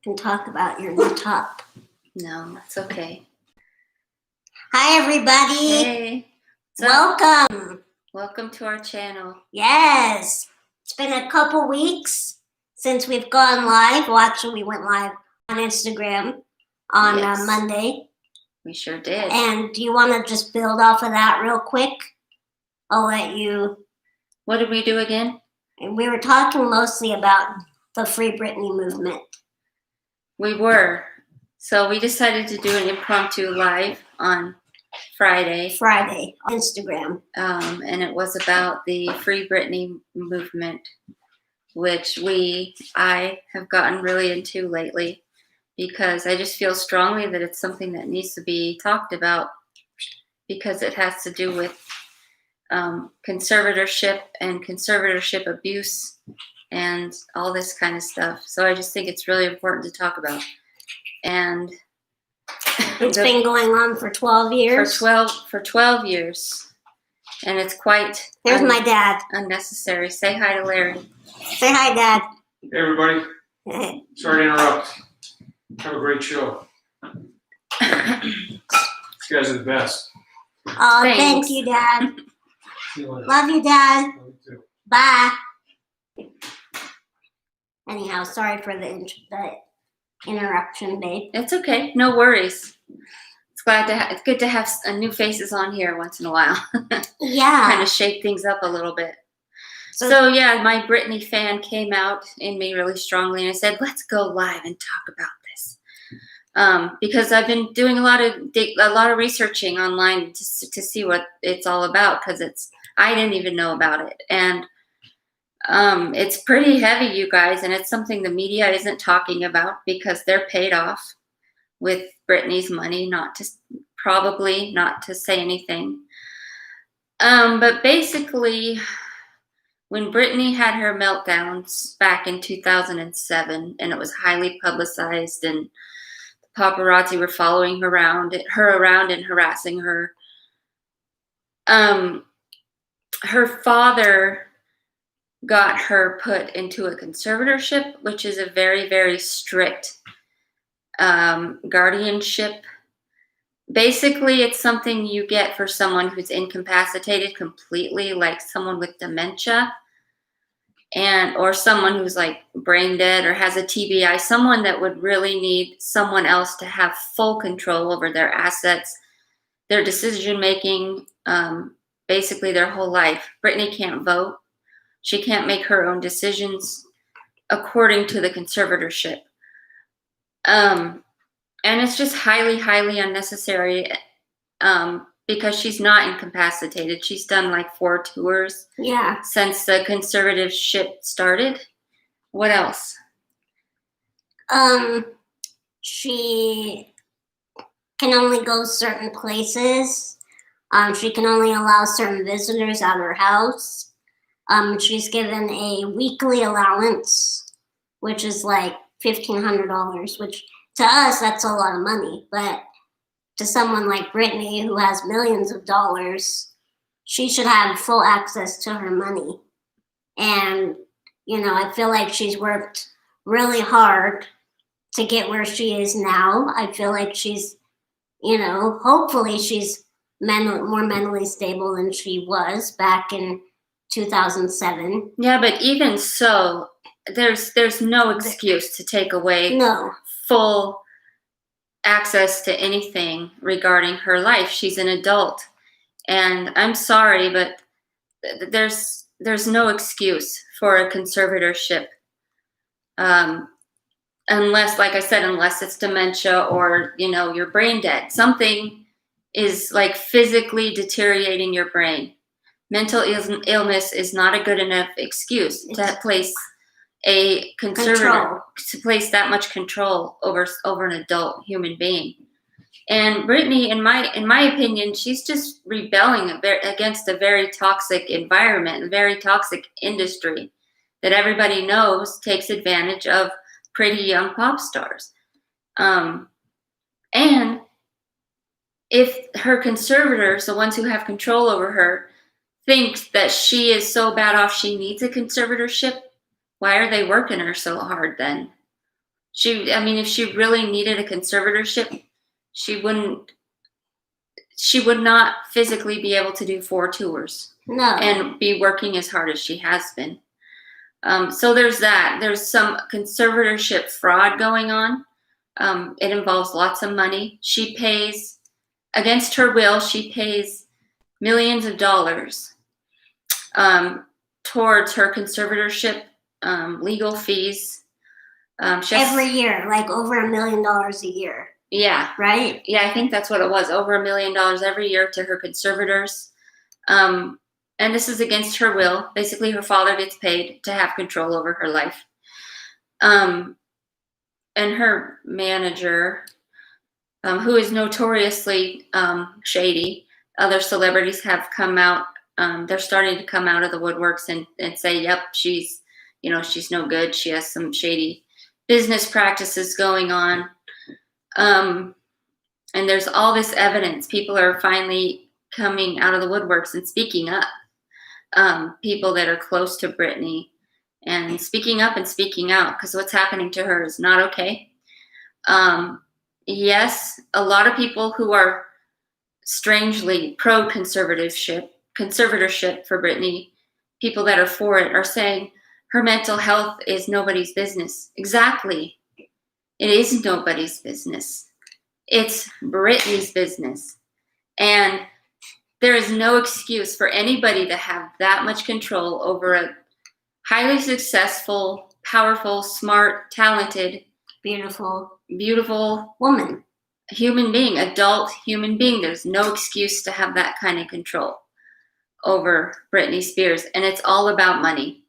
and talk about your new top. No, it's okay. Hi, everybody. Hey. Welcome. Welcome to our channel. Yes. It's been a couple weeks since we've gone live. Well, actually, we went live on Instagram on Monday. We sure did. And do you want to just build off of that real quick? I'll let you. What did we do again? And we were talking mostly about the Free Britney movement. We were. So we decided to do an impromptu live on Friday on Instagram. And it was about the Free Britney movement, which I have gotten really into lately because I just feel strongly that it's something that needs to be talked about because it has to do with conservatorship and conservatorship abuse and all this kind of stuff. So I just think it's really important to talk about. And it's been going on for 12 years. For 12 years. And it's quite There's my dad. Unnecessary. Say hi to Larry. Say hi, Dad. Hey, everybody. Sorry to interrupt. Have a great show. You guys are the best. Oh, thank you, Dad. See you later. Love you, Dad. Love you too. Bye. Anyhow, sorry for the interruption, babe. It's okay. No worries. It's good to have new faces on here once in a while. Yeah. Kind of shake things up a little bit. So yeah, my Britney fan came out in me really strongly, and I said, "Let's go live and talk about this," because I've been doing a lot of researching online to see what it's all about, because I didn't even know about it, and it's pretty heavy, you guys, and it's something the media isn't talking about because they're paid off with Britney's money, probably not to say anything. But basically, when Britney had her meltdowns back in 2007, and it was highly publicized, and the paparazzi were following her around and harassing her, her father got her put into a conservatorship, which is a very, very strict guardianship. Basically, it's something you get for someone who's incapacitated completely, like someone with dementia, or someone who's like brain dead or has a TBI, someone that would really need someone else to have full control over their assets, their decision making, basically their whole life. Britney can't vote. She can't make her own decisions according to the conservatorship. And it's just highly, highly unnecessary because she's not incapacitated. She's done like 4 tours since the conservatorship started. What else? She can only go certain places. She can only allow certain visitors out of her house. She's given a weekly allowance, which is like $1,500, which to us, that's a lot of money. But to someone like Britney, who has millions of dollars, she should have full access to her money. And, I feel like she's worked really hard to get where she is now. I feel like she's, hopefully she's more mentally stable than she was back in 2007. Yeah, but even so, there's no excuse to take away full access to anything regarding her life. She's an adult, and I'm sorry, but there's no excuse for a conservatorship, unless, like I said, unless it's dementia or you're brain dead. Something is like physically deteriorating your brain. Mental illness is not a good enough excuse to place a conservator to place that much control over an adult human being. And Britney, in my opinion, she's just rebelling against a very toxic environment, a very toxic industry that everybody knows takes advantage of pretty young pop stars. And if her conservators, the ones who have control over her, thinks that she is so bad off she needs a conservatorship, why are they working her so hard then? if she really needed a conservatorship, she would not physically be able to do 4 tours No. and be working as hard as she has been. So there's that. There's some conservatorship fraud going on. It involves lots of money. She pays, against her will, she pays millions of dollars towards her conservatorship legal fees. Every year, like over $1 million a year. Yeah. Right? Yeah, I think that's what it was. Over $1 million every year to her conservators. And this is against her will. Basically, her father gets paid to have control over her life. And her manager, who is notoriously shady, other celebrities have come out. They're starting to come out of the woodworks and say, yep, she's no good. She has some shady business practices going on. And there's all this evidence. People are finally coming out of the woodworks and speaking up. People that are close to Britney and speaking up and speaking out, because what's happening to her is not okay. Yes, a lot of people who are strangely pro-conservatorship for Britney, people that are for it, are saying her mental health is nobody's business. Exactly. It is nobody's business. It's Britney's business. And there is no excuse for anybody to have that much control over a highly successful, powerful, smart, talented, beautiful woman. Human being, adult human being. There's no excuse to have that kind of control over Britney Spears. And it's all about money.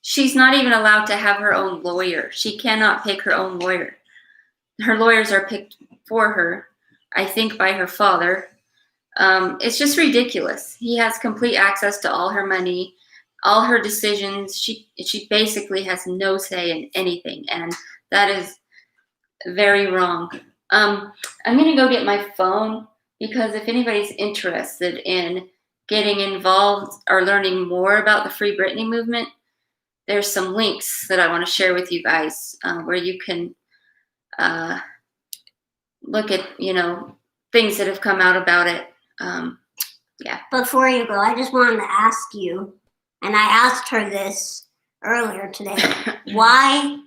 She's not even allowed to have her own lawyer. She cannot pick her own lawyer. Her lawyers are picked for her, I think, by her father. It's just ridiculous. He has complete access to all her money, all her decisions. She basically has no say in anything, and that is very wrong. I'm going to go get my phone, because if anybody's interested in getting involved or learning more about the Free Britney movement, there's some links that I want to share with you guys where you can look at, things that have come out about it. Yeah. Before you go, I just wanted to ask you, and I asked her this earlier today, why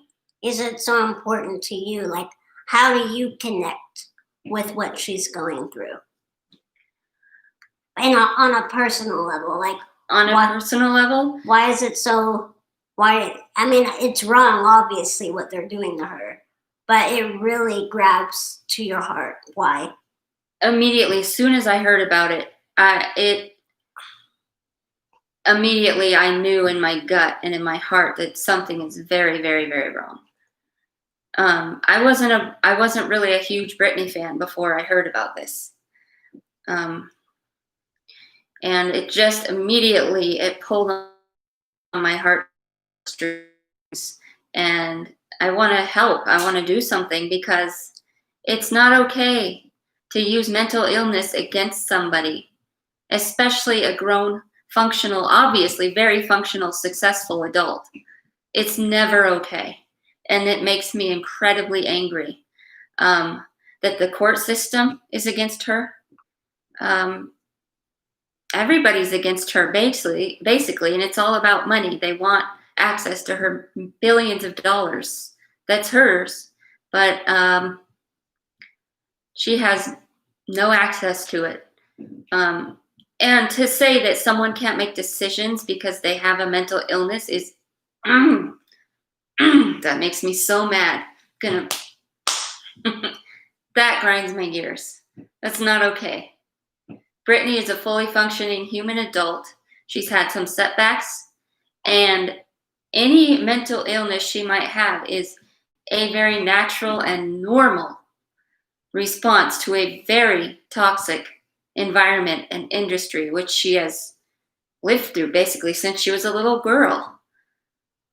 is it so important to you? Like, how do you connect with what she's going through? On a personal level, like personal level? Why is it so? It's wrong, obviously, what they're doing to her, but it really grabs to your heart. Why? Immediately, as soon as I heard about it, immediately I knew in my gut and in my heart that something is very, very, very wrong. I wasn't really a huge Britney fan before I heard about this. And it just immediately, it pulled on my heartstrings, and I want to help. I want to do something, because it's not okay to use mental illness against somebody, especially a grown, functional, obviously very functional, successful adult. It's never okay. And it makes me incredibly angry that the court system is against her. Everybody's against her, basically, and it's all about money. They want access to her billions of dollars. That's hers, but she has no access to it. And to say that someone can't make decisions because they have a mental illness is that makes me so mad. That grinds my gears. That's not okay. Britney is a fully functioning human adult. She's had some setbacks, and any mental illness she might have is a very natural and normal response to a very toxic environment and industry, which she has lived through basically since she was a little girl.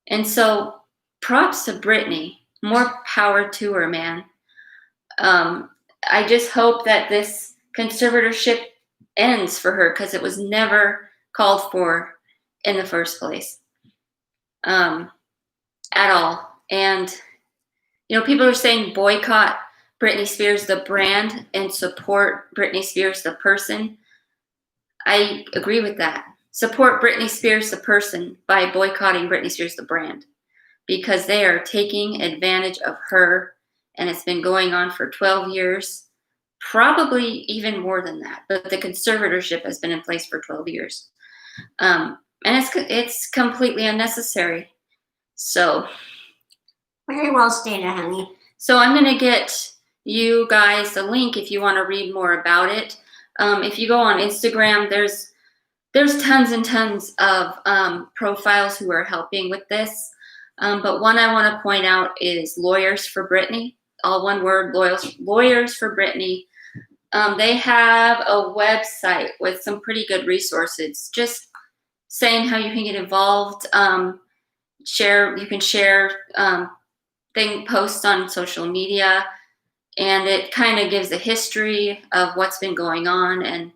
And so props to Britney. More power to her, man. I just hope that this conservatorship ends for her, because it was never called for in the first place. at all. And, people are saying boycott Britney Spears, the brand, and support Britney Spears, the person. I agree with that. Support Britney Spears, the person, by boycotting Britney Spears, the brand, because they are taking advantage of her, and it's been going on for 12 years, probably even more than that. But the conservatorship has been in place for 12 years. And it's completely unnecessary. So, very well stated, honey. So I'm going to get you guys the link if you want to read more about it. If you go on Instagram, there's tons and tons of profiles who are helping with this. But one I want to point out is Lawyers for Britney. All one word, Lawyers for Britney. They have a website with some pretty good resources, just saying how you can get involved. You can share posts on social media, and it kind of gives a history of what's been going on and,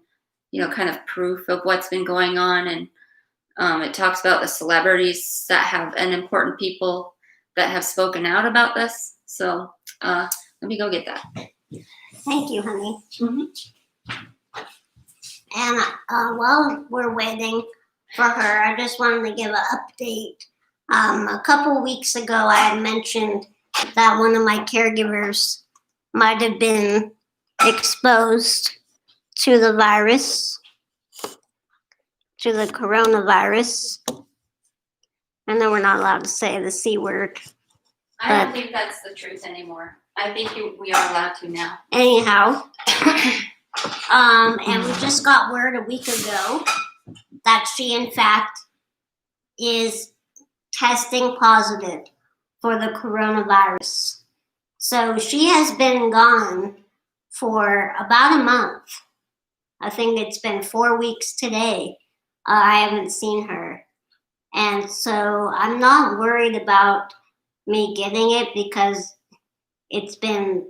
kind of proof of what's been going on. And it talks about the celebrities that have, and important people that have spoken out about this. So let me go get that. Thank you, honey. Mm-hmm. And while we're waiting for her, I just wanted to give an update. A couple weeks ago, I had mentioned that one of my caregivers might have been exposed to the virus, to the coronavirus. I know we're not allowed to say the C word. I don't think that's the truth anymore. I think we are allowed to now. Anyhow, and we just got word a week ago that she, in fact, is testing positive for the coronavirus. So she has been gone for about a month. I think it's been 4 weeks today. I haven't seen her. And so I'm not worried about me getting it because it's been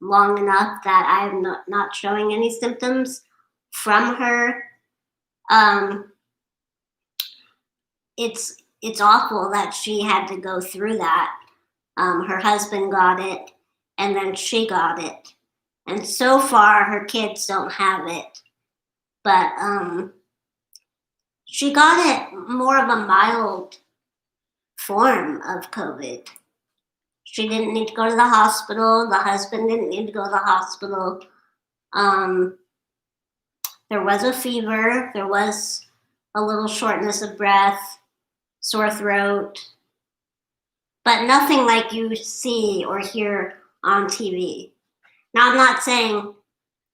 long enough that I'm not showing any symptoms from her. It's awful that she had to go through that. Her husband got it, and then she got it. And so far, her kids don't have it. But she got it more of a mild form of COVID. She didn't need to go to the hospital. The husband didn't need to go to the hospital. There was a fever. There was a little shortness of breath, sore throat, but nothing like you see or hear on TV. Now, I'm not saying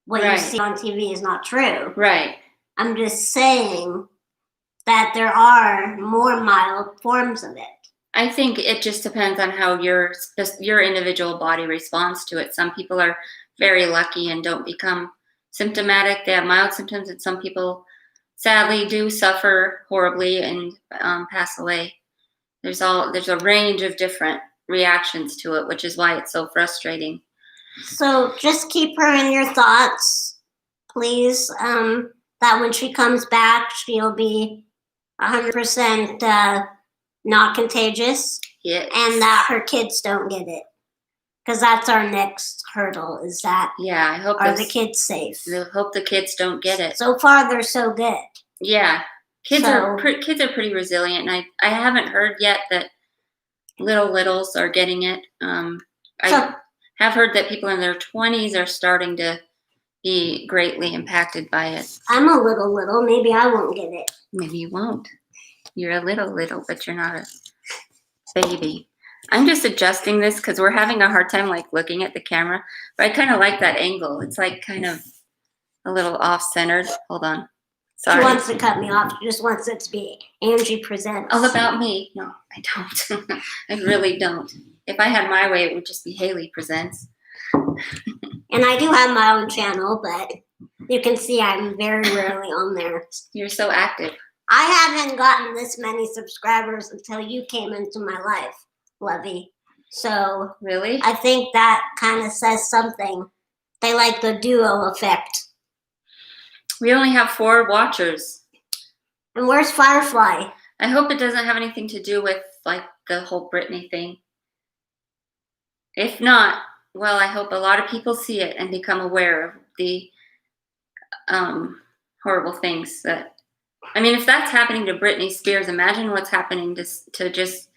what you see on TV is not true. Right. I'm just saying that there are more mild forms of it. I think it just depends on how your individual body responds to it. Some people are very lucky and don't become symptomatic. They have mild symptoms, and some people sadly do suffer horribly and pass away. There's a range of different reactions to it, which is why it's so frustrating. So just keep her in your thoughts, please. That when she comes back, she'll be 100% not contagious. Yes. And that her kids don't get it. Because that's our next hurdle, is that I hope are the kids safe? I hope the kids don't get it. So far, they're so good. Yeah. Kids are pretty resilient, and I haven't heard yet that littles are getting it. I have heard that people in their 20s are starting to be greatly impacted by it. I'm a little. Maybe I won't get it. Maybe you won't. You're a little, but you're not a baby. I'm just adjusting this because we're having a hard time looking at the camera, but I kind of like that angle. It's kind of a little off-centered. Hold on. Sorry. She wants to cut me off. She just wants it to be Angie Presents. All about me. No, I don't. I really don't. If I had my way, it would just be Haley Presents. And I do have my own channel, but you can see I'm very rarely on there. You're so active. I haven't gotten this many subscribers until you came into my life, Lovey. So really, I think that kind of says something. They like the duo effect. We only have 4 watchers. And where's Firefly? I hope it doesn't have anything to do with like the whole Britney thing. If not, well, I hope a lot of people see it and become aware of the horrible things that, I mean, if that's happening to Britney Spears, imagine what's happening to just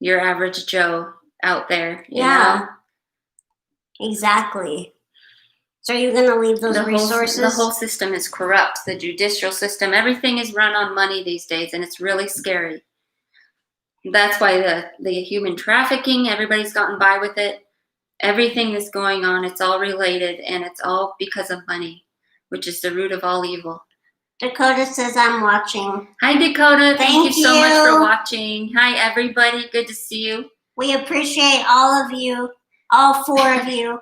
your average Joe out there. You know? Exactly. So are you going to leave those resources? The whole system is corrupt. The judicial system, everything is run on money these days, and it's really scary. That's why the human trafficking, everybody's gotten by with it. Everything that's going on, it's all related, and it's all because of money, which is the root of all evil. Dakota says I'm watching. Hi, Dakota. Thank you so much you. for watching. Hi, everybody. Good to see you. We appreciate all of you, all 4 of you.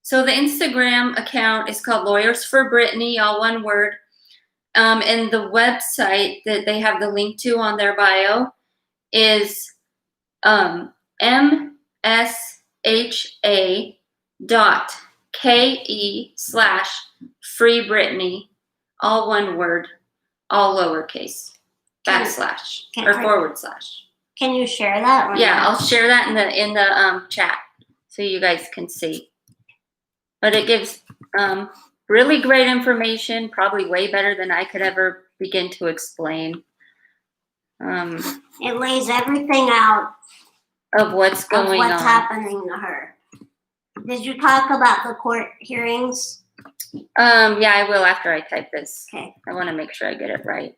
So the Instagram account is called Lawyers for Britney, all one word. And the website that they have the link to on their bio is msha.ke/FreeBritney, all one word, all lowercase, backslash or forward slash. Can you share that? Yeah, I'll share that in the chat so you guys can see. But it gives really great information, probably way better than I could ever begin to explain. It lays everything out of what's going on. What's happening to her. Did you talk about the court hearings? Yeah, I will after I type this. Okay. I want to make sure I get it right.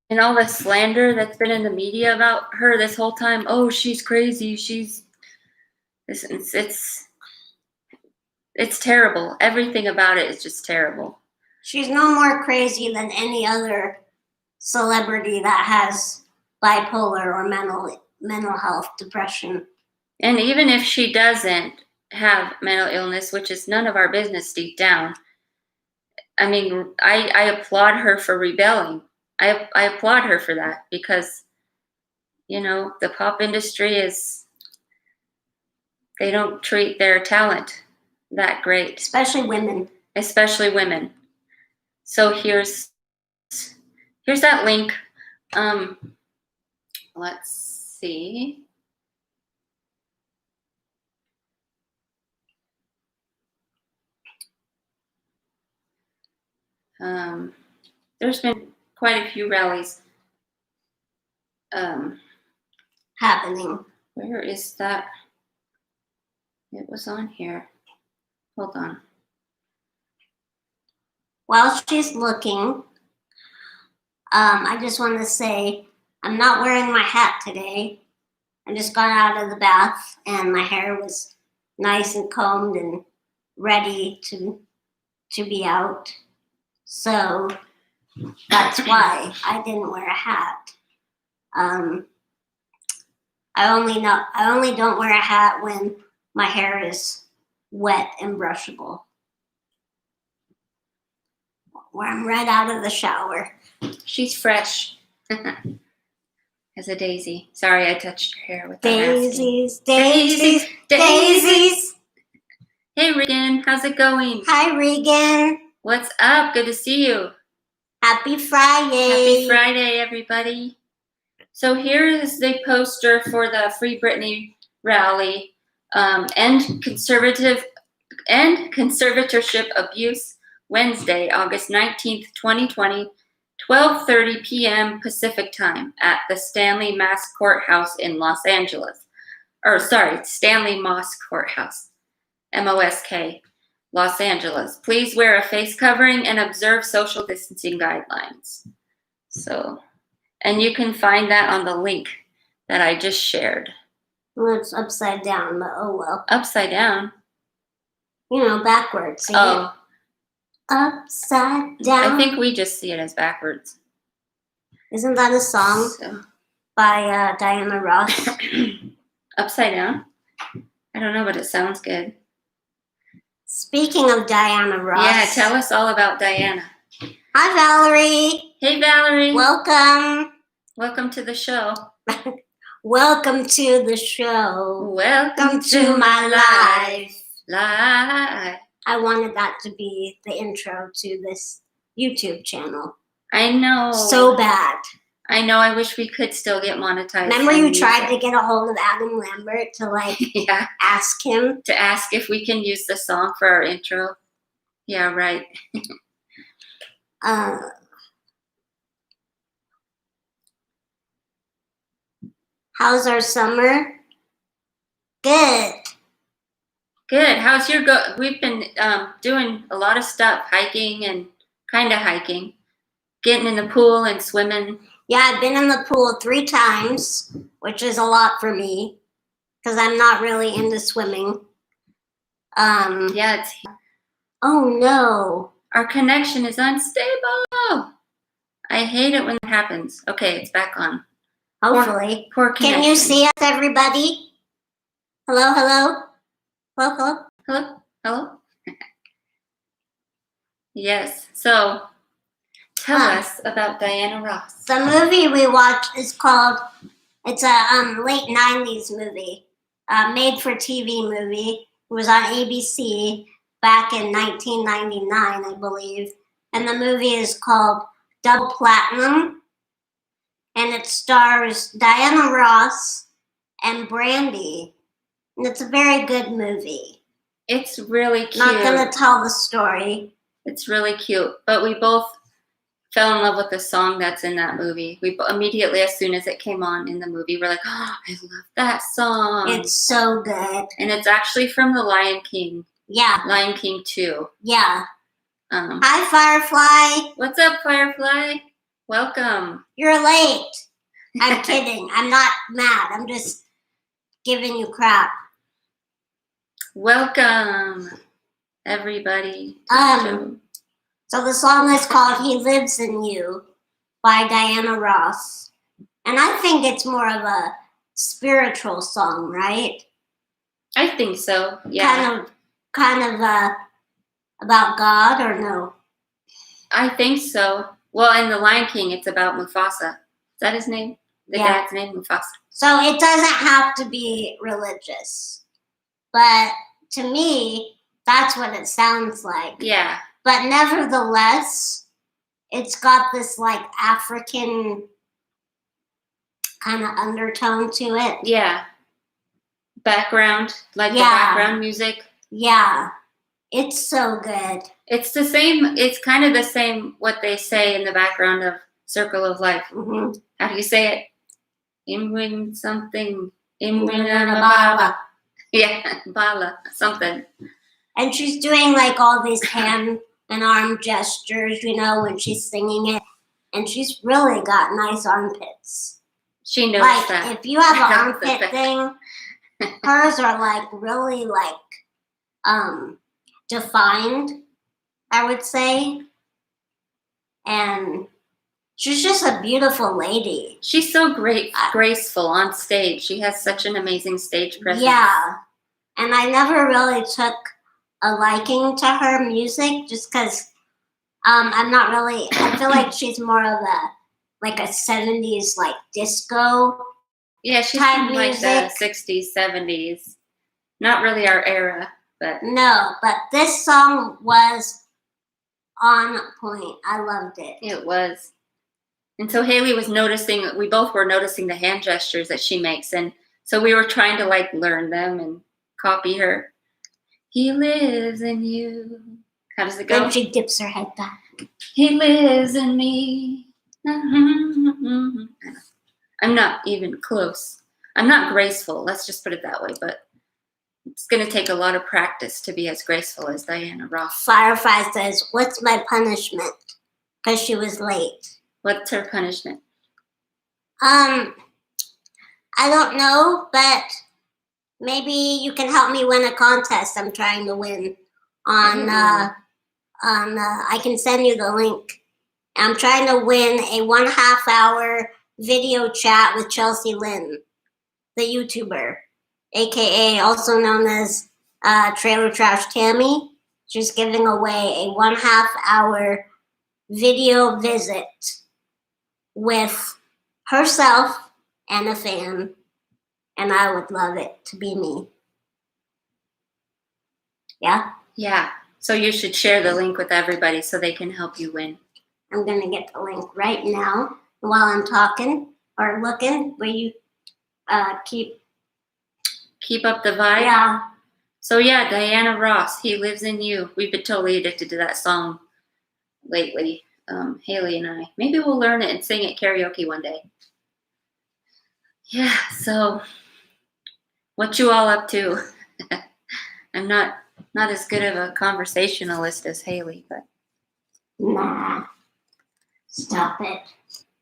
And all the slander that's been in the media about her this whole time. Oh, she's crazy. It's terrible. Everything about it is just terrible. She's no more crazy than any other celebrity that has bipolar or mental health, depression. And even if she doesn't have mental illness, which is none of our business deep down, I mean, I applaud her for rebelling. I applaud her for that because, you know, the pop industry they don't treat their talent that great. Especially women. So here's that link. Let's see. There's been quite a few rallies happening. Where is that? It was on here. Hold on. While she's looking, I just want to say I'm not wearing my hat today. I just got out of the bath and my hair was nice and combed and ready to be out. So that's why I didn't wear a hat. I only don't wear a hat when my hair is wet and brushable. Where I'm right out of the shower. She's fresh as a daisy. Sorry, I touched your hair with the daisies. Daisies. Hey, Regan, how's it going? Hi, Regan. What's up? Good to see you. Happy Friday. Happy Friday, everybody. So here is the poster for the Free Britney rally. End conservatorship abuse, Wednesday, August 19th, 2020, 12:30 p.m. Pacific time at the Stanley Moss Courthouse in Los Angeles. Stanley Moss Courthouse, MOSK, Los Angeles. Please wear a face covering and observe social distancing guidelines. So, and you can find that on the link that I just shared. Well, it's upside down, but oh well. Upside down? You know, backwards. See it? Upside down. I think we just see it as backwards. Isn't that a song by Diana Ross? Upside down? I don't know, but it sounds good. Speaking of Diana Ross. Yeah, tell us all about Diana. Hi, Valerie. Hey, Valerie. Welcome. Welcome to the show. Welcome to the show. Welcome to my life. I wanted that to be the intro to this YouTube channel. I know. So bad. I know. I wish we could still get monetized. Remember you tried to get a hold of Adam Lambert to yeah, ask him? to ask if we can use the song for our intro. Yeah, right. How's our summer? Good. Good. How's your We've been doing a lot of stuff, hiking and kind of hiking, getting in the pool and swimming. Yeah, I've been in the pool 3 times, which is a lot for me because I'm not really into swimming. Yeah, it's. Oh no. Our connection is unstable. I hate it when that happens. Okay, it's back on. Hopefully. Poor connection. Can you see us, everybody? Hello, hello? Hello, hello? Hello? Hello? Yes. So, tell us about Diana Ross. The movie we watched is called, it's a late 90s movie, made for TV movie. It was on ABC back in 1999, I believe. And the movie is called Double Platinum. And it stars Diana Ross and Brandy. And it's a very good movie. It's really cute. Not gonna tell the story. It's really cute. But we both fell in love with the song that's in that movie. We immediately, as soon as it came on in the movie, we're like, oh, I love that song. It's so good. And it's actually from The Lion King. Yeah. Lion King 2. Yeah. Hi, Firefly. What's up, Firefly? Welcome. You're late. I'm kidding. I'm not mad. I'm just giving you crap. Welcome, everybody. So the song is called He Lives in You by Diana Ross. And I think it's more of a spiritual song, right? I think so, yeah. Kind of about God, or no? I think so. Well, in The Lion King, it's about Mufasa. Is that his name? The dad's name, Mufasa. So it doesn't have to be religious. But to me, that's what it sounds like. Yeah. But nevertheless, it's got this like African kind of undertone to it. Yeah. Background, like the background music. Yeah. It's so good. It's the same, it's kind of the same what they say in the background of Circle of Life. Mm-hmm. How do you say it? Imwin something. Bala. Yeah, Bala, something. And she's doing like all these hand and arm gestures, you know, when she's singing it. And she's really got nice armpits. She knows like, that. If you have an armpit thing, hers are like really like defined, I would say. And she's just a beautiful lady. She's so graceful on stage. She has such an amazing stage presence. Yeah. And I never really took a liking to her music just because I'm not really, I feel like she's more of a 70s like disco. Yeah, she's type from like the 60s, 70s. Not really our era, but. No, but this song was on point. I loved it. It was. And so Haley was noticing, we both were noticing the hand gestures that she makes. And so we were trying to like learn them and copy her. He lives in you. How does it go? Then she dips her head back. He lives in me. I'm not even close. I'm not graceful. Let's just put it that way. But it's going to take a lot of practice to be as graceful as Diana Ross. Firefly says, "What's my punishment?" Because she was late. What's her punishment? I don't know, but maybe you can help me win a contest I'm trying to win on I can send you the link. I'm trying to win a 1.5 hour video chat with Chelsea Lynn, the YouTuber, aka also known as Trailer Trash Tammy. She's giving away a 1.5 hour video visit with herself and a fan, and I would love it to be me. Yeah? Yeah. So you should share the link with everybody so they can help you win. I'm gonna get the link right now while I'm talking or looking. Will you keep up the vibe? Yeah. So yeah, Diana Ross, He Lives in You. We've been totally addicted to that song lately, Haley and I. Maybe we'll learn it and sing it karaoke one day. Yeah, so what you all up to? I'm not as good of a conversationalist as Haley, but Nah. Stop it.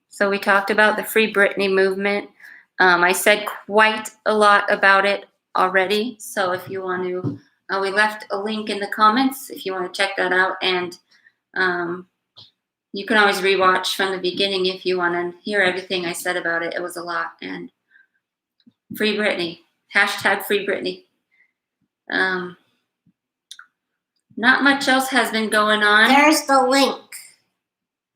so we talked about the Free Britney movement. I said quite a lot about it already. So if you want to, we left a link in the comments if you want to check that out. And you can always rewatch from the beginning if you want to hear everything I said about it. It was a lot. And Free Britney, hashtag Free Britney. Not much else has been going on. There's the link.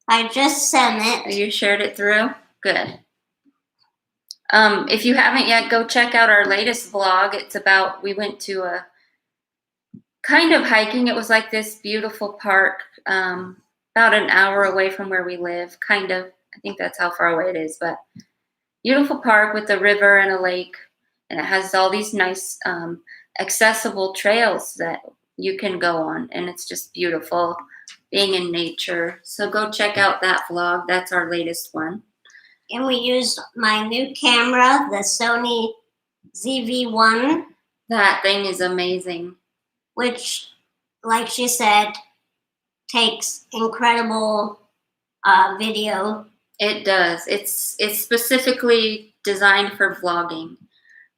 I just sent it. You shared it through? Good. If you haven't yet, go check out our latest vlog. It's about, we went to a kind of hiking. It was like this beautiful park, about an hour away from where we live, kind of. I think that's how far away it is, but beautiful park with a river and a lake. And it has all these nice accessible trails that you can go on. And it's just beautiful being in nature. So go check out that vlog. That's our latest one. And we used my new camera, the Sony ZV-1. That thing is amazing. Which, like she said, takes incredible video. It does. It's specifically designed for vlogging.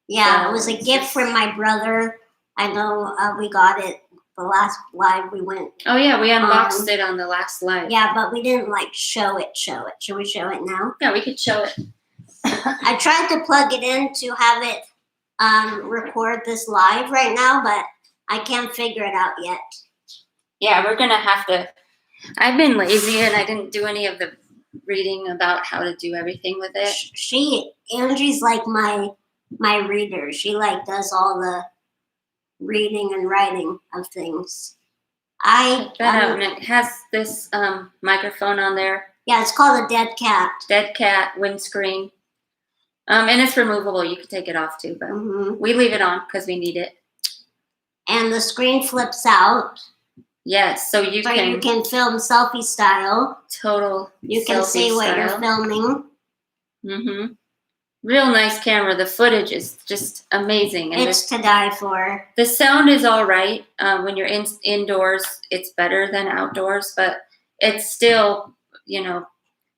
Yeah, So it was a it's gift just- from my brother. I know we got it the last live we went. Oh yeah, we unboxed it on the last live. Yeah, but we didn't like show it. Should we show it now? Yeah, we could show it. I tried to plug it in to have it record this live right now, but I can't figure it out yet. Yeah, we're gonna have to. I've been lazy and I didn't do any of the reading about how to do everything with it. Angie's like my reader. She like does all the reading and writing of things. Check that out, and it has this microphone on there. Yeah, it's called a dead cat. Dead cat windscreen. And it's removable. You can take it off too, but Mm-hmm. we leave it on because we need it. And the screen flips out, Yes, so you so can you can film selfie style. total. You can see what you're filming. Mm-hmm. Real nice camera. The footage is just amazing, and It's to die for. the sound is all right. When you're indoors, it's better than outdoors, but it's still,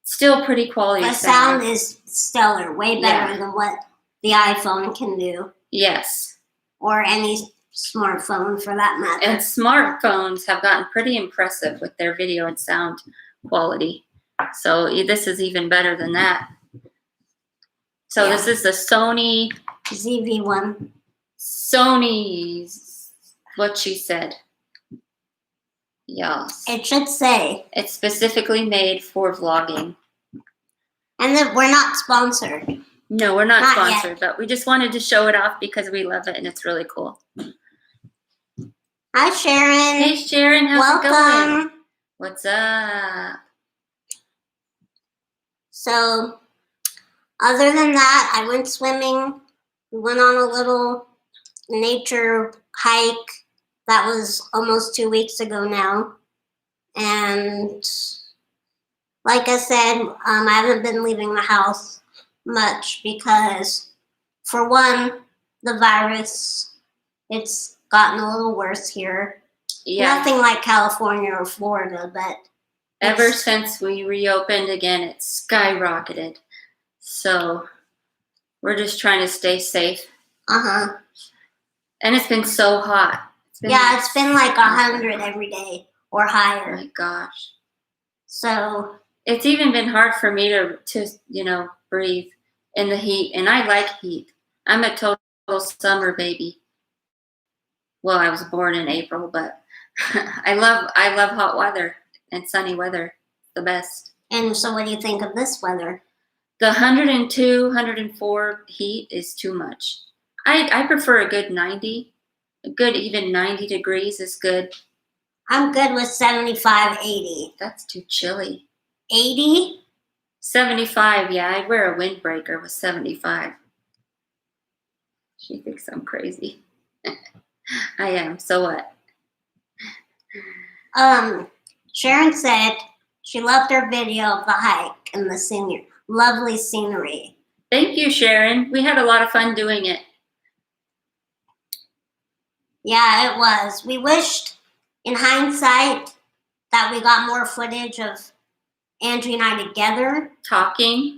still pretty quality The sound is stellar, way better Yeah. than what the iPhone can do, Yes, or any smartphone for that matter. and smartphones have gotten pretty impressive with their video and sound quality. So this is even better than that. So Yeah. this is the ZV-1. Sony's, what she said. Yes. It should say. It's specifically made for vlogging. And then we're not sponsored. No, we're not Not sponsored, but we just wanted to show it off because we love it and it's really cool. Hi, Sharon. Hey Sharon, how's it going? Welcome. What's up? So, other than that, I went swimming. We went on a little nature hike. That was almost 2 weeks ago now. And like I said, I haven't been leaving the house much because, for one, the virus, it's gotten a little worse here. Yeah. Nothing like California or Florida, but Ever since we reopened again, it's skyrocketed. So we're just trying to stay safe. uh-huh. And it's been so hot. It's been like 100 every day or Oh higher. my gosh. So, It's even been hard for me to breathe in the heat. And I like heat. I'm a total summer baby. Well, I was born in April, but I love hot weather and sunny weather. The best. and so what do you think of this weather? The 102, 104 heat is too much. I prefer a good 90. A good even 90 degrees is good. I'm good with 75, 80. That's too chilly. 80? 75, yeah, I'd wear a windbreaker with 75. She thinks I'm crazy. I am, so what? Sharon said she loved her video of the hike and the lovely scenery. Thank you, Sharon. We had a lot of fun doing it. Yeah, it was. We wished, in hindsight, that we got more footage of Angie and I together Talking,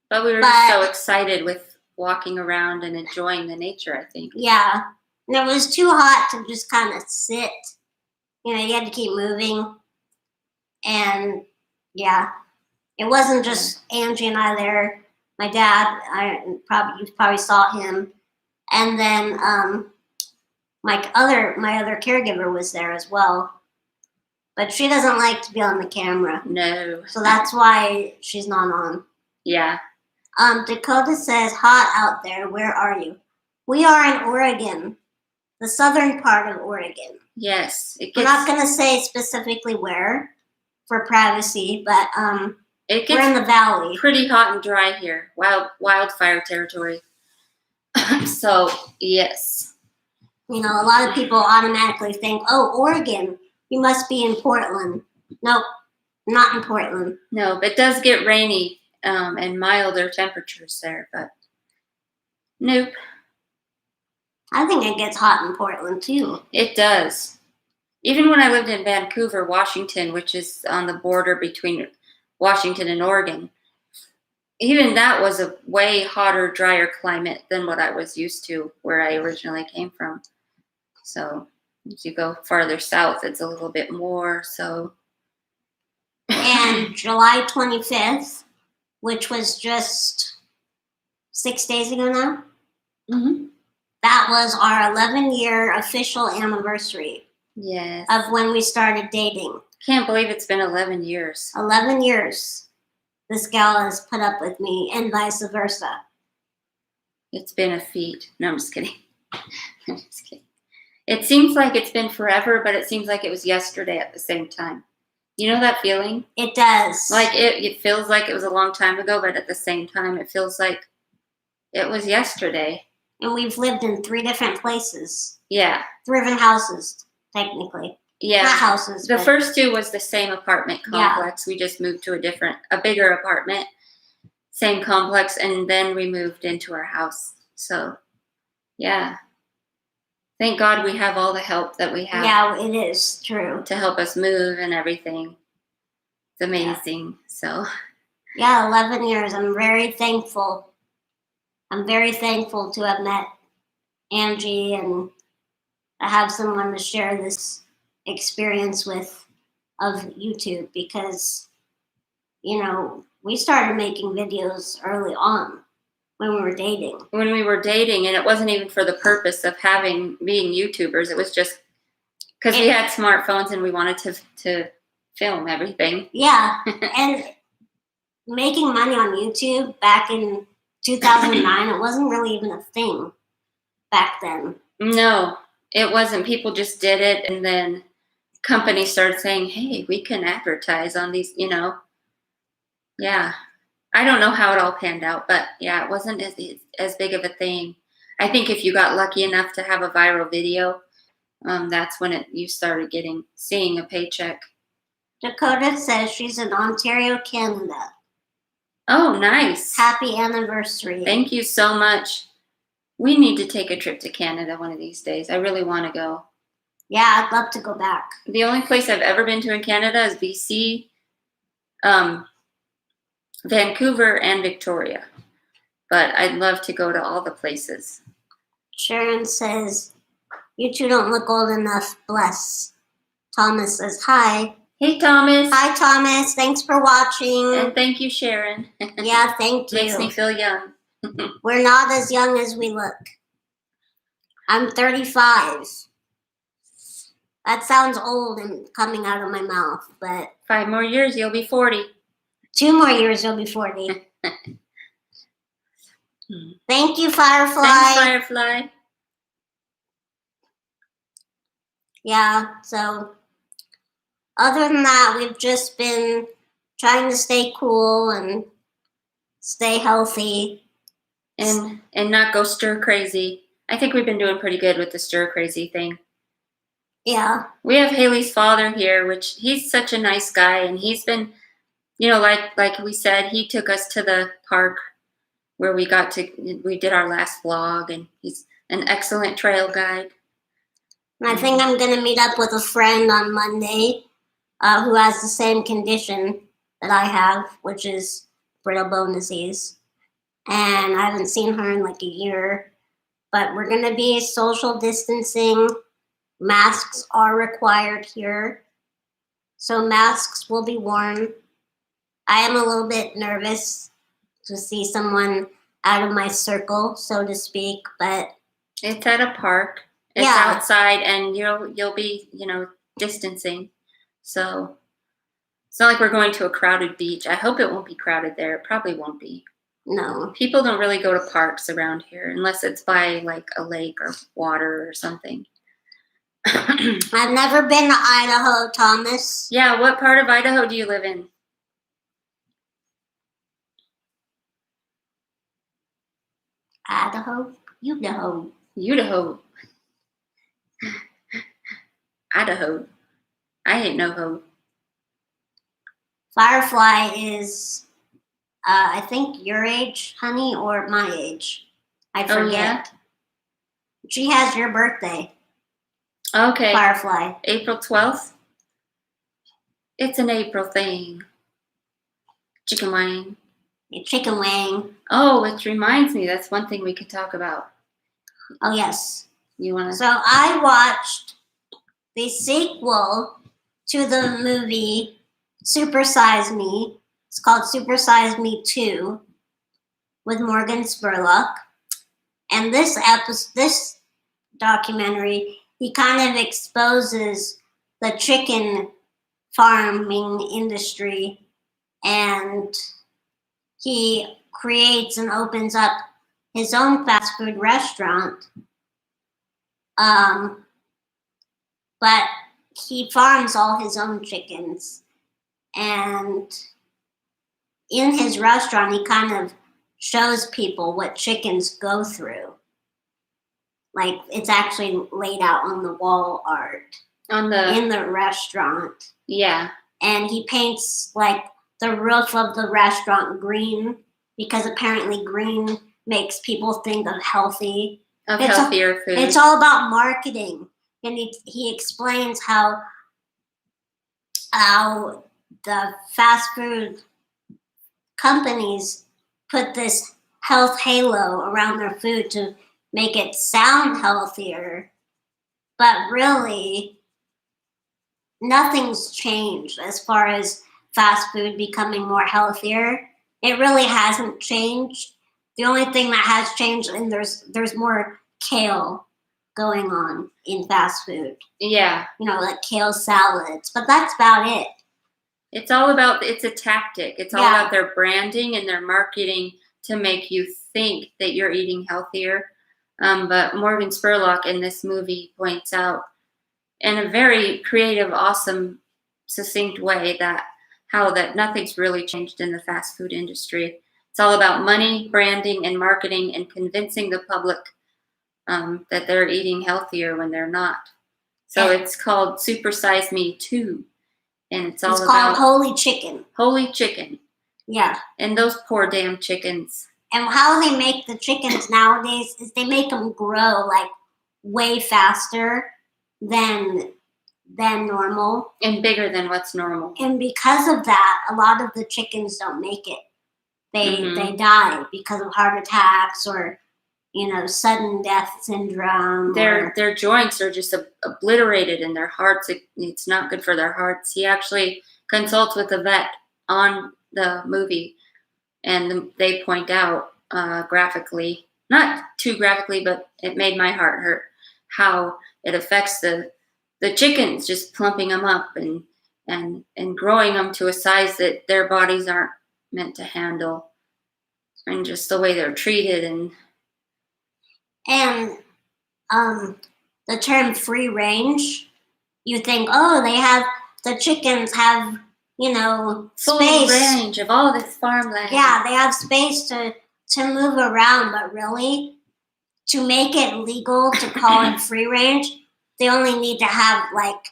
but we were just so excited with walking around and enjoying the nature, I think. Yeah, and it was too hot to just kind of sit. You know, you had to keep moving. And yeah, it wasn't just Angie and I there. My dad, you probably saw him. And then my other caregiver was there as well. But she doesn't like to be on the camera. No. So that's why she's not on. Yeah. Dakota says, hot out there. Where are you? We are in Oregon, the southern part of Oregon. Yes. I'm not going to say specifically where for privacy, but we're in the valley. Pretty hot and dry here. Wildfire territory. So, yes. You know, a lot of people automatically think, oh, Oregon, you must be in Portland. Nope, not in Portland. No, but it does get rainy and milder temperatures there, but nope. I think it gets hot in Portland, too. It does. Even when I lived in Vancouver, Washington, which is on the border between Washington and Oregon, even that was a way hotter, drier climate than what I was used to where I originally came from. So as you go farther south, it's a little bit more. So. And July 25th, which was just 6 days ago now, that was our 11-year official anniversary. Yes. Of when we started dating. Can't believe it's been 11 years. 11 years. This gal has put up with me and vice versa. It's been a feat. No, I'm just kidding. I'm just kidding. It seems like it's been forever, but it seems like it was yesterday at the same time. You know that feeling? It does. Like it feels like it was a long time ago, but at the same time, it feels like it was yesterday. And we've lived in 3 different places. Yeah. 3 different houses, technically. Yeah. Not houses. The first 2 was the same apartment complex. Yeah. We just moved to a bigger apartment, same complex, and then we moved into our house. So, yeah. Thank God we have all the help that we have. Yeah, it is true. To help us move and everything. It's amazing. Yeah. So. Yeah, 11 years. I'm very thankful. I'm very thankful to have met Angie and to have someone to share this experience with of YouTube because, you know, we started making videos early on when we were dating. When we were dating, and it wasn't even for the purpose of being YouTubers. It was just because we had smartphones and we wanted to film everything. Yeah, and making money on YouTube back in 2009, it wasn't really even a thing back then. No, it wasn't. People just did it, and then companies started saying, hey, we can advertise on these, you know. Yeah. I don't know how it all panned out, but yeah, it wasn't as big of a thing. I think if you got lucky enough to have a viral video, that's when you started seeing a paycheck. Dakota says she's in Ontario, Canada. Oh, nice. Happy anniversary. Thank you so much. We need to take a trip to Canada one of these days. I really want to go. Yeah, I'd love to go back. The only place I've ever been to in Canada is BC, Vancouver, and Victoria. But I'd love to go to all the places. Sharon says, you two don't look old enough, bless. Thomas says, hi. Hey, Thomas. Hi, Thomas. Thanks for watching. And thank you, Sharon. Yeah, thank you. Makes me feel young. We're not as young as we look. I'm 35. That sounds old and coming out of my mouth, but 5 more years, you'll be 40. 2 more years, you'll be 40. Thank you, Firefly. Thanks, Firefly. Yeah, so other than that, we've just been trying to stay cool and stay healthy. And not go stir crazy. I think we've been doing pretty good with the stir crazy thing. Yeah. We have Haley's father here, which he's such a nice guy, and he's been, like we said, he took us to the park where we did our last vlog, and he's an excellent trail guide. And I think I'm going to meet up with a friend on Monday who has the same condition that I have, which is brittle bone disease. And I haven't seen her in like a year. But we're going to be social distancing. Masks are required here. So masks will be worn. I am a little bit nervous to see someone out of my circle, so to speak, but it's at a park. It's outside, and you'll be, distancing. So it's not like we're going to a crowded beach. I hope it won't be crowded there. It probably won't be. No. People don't really go to parks around here unless it's by like a lake or water or something. I've never been to Idaho, Thomas. Yeah, what part of Idaho do you live in? Idaho? Idaho. Idaho. I ain't no ho. Firefly is, I think your age, honey, or my age. I forget. Oh, yeah? She has your birthday. Okay. Firefly. April 12th? It's an April thing. Chicken wing. Chicken wing. Oh, which reminds me, that's one thing we could talk about. Oh, yes. You want to? So I watched the sequel to the movie Super Size Me. It's called Super Size Me 2 with Morgan Spurlock. And this documentary, he kind of exposes the chicken farming industry, and he creates and opens up his own fast food restaurant. But he farms all his own chickens. And in his restaurant, he kind of shows people what chickens go through. Like, it's actually laid out on the wall art. In the restaurant. Yeah. And he paints, like, the roof of the restaurant green, because apparently green makes people think of healthier food. It's all about marketing. And he explains how the fast food companies put this health halo around their food to make it sound healthier, but really nothing's changed as far as fast food becoming more healthier. It really hasn't changed. The only thing that has changed, and there's more kale going on in fast food. Yeah. Like kale salads, but that's about it. It's a tactic. It's all about their branding and their marketing to make you think that you're eating healthier. But Morgan Spurlock in this movie points out in a very creative, awesome, succinct way that nothing's really changed in the fast food industry. It's all about money, branding, and marketing, and convincing the public that they're eating healthier when they're not. So it's called Super Size Me 2. And it's called Holy Chicken. Holy Chicken. Yeah. And those poor damn chickens. And how they make the chickens nowadays is they make them grow like way faster than normal. And bigger than what's normal. And because of that, a lot of the chickens don't make it. They die because of heart attacks or sudden death syndrome. Their joints are just obliterated, and their hearts, it's not good for their hearts. He actually consults with a vet on the movie, and they point out graphically, not too graphically, but it made my heart hurt, how it affects the chickens, just plumping them up and growing them to a size that their bodies aren't meant to handle, and just the way they're treated. And the term free range, you think, oh, they have the chickens have, you know, Full space. range of all this farmland. Yeah, they have space to move around, but really, to make it legal to call it free range, they only need to have like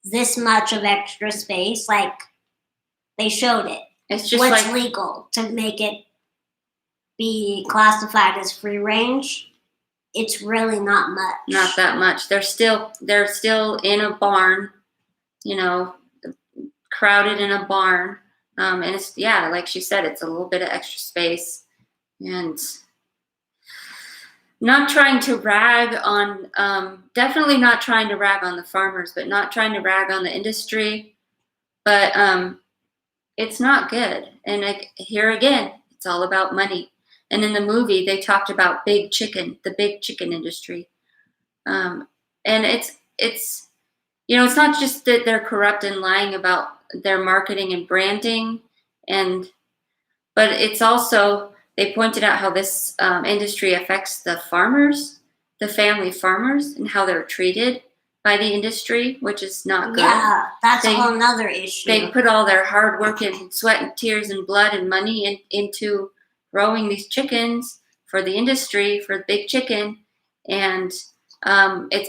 this much of extra space. Like they showed it. It's just What's like legal to make it be classified as free range? It's really not much. not that much. They're still in a barn, you know, crowded in a barn. And it's, yeah, like she said, it's a little bit of extra space. And not trying to rag on, definitely not trying to rag on the farmers, but not trying to rag on the industry. But it's not good. And here again, it's all about money. And in the movie, they talked about the big chicken industry. And it's you know, it's not just that they're corrupt and lying about their marketing and branding, but it's also, they pointed out how this industry affects the farmers, the family farmers, and how they're treated by the industry, which is not good. Yeah, that's a whole nother issue. They put all their hard work and sweat and tears and blood and money into growing these chickens for the industry, for the big chicken, and it's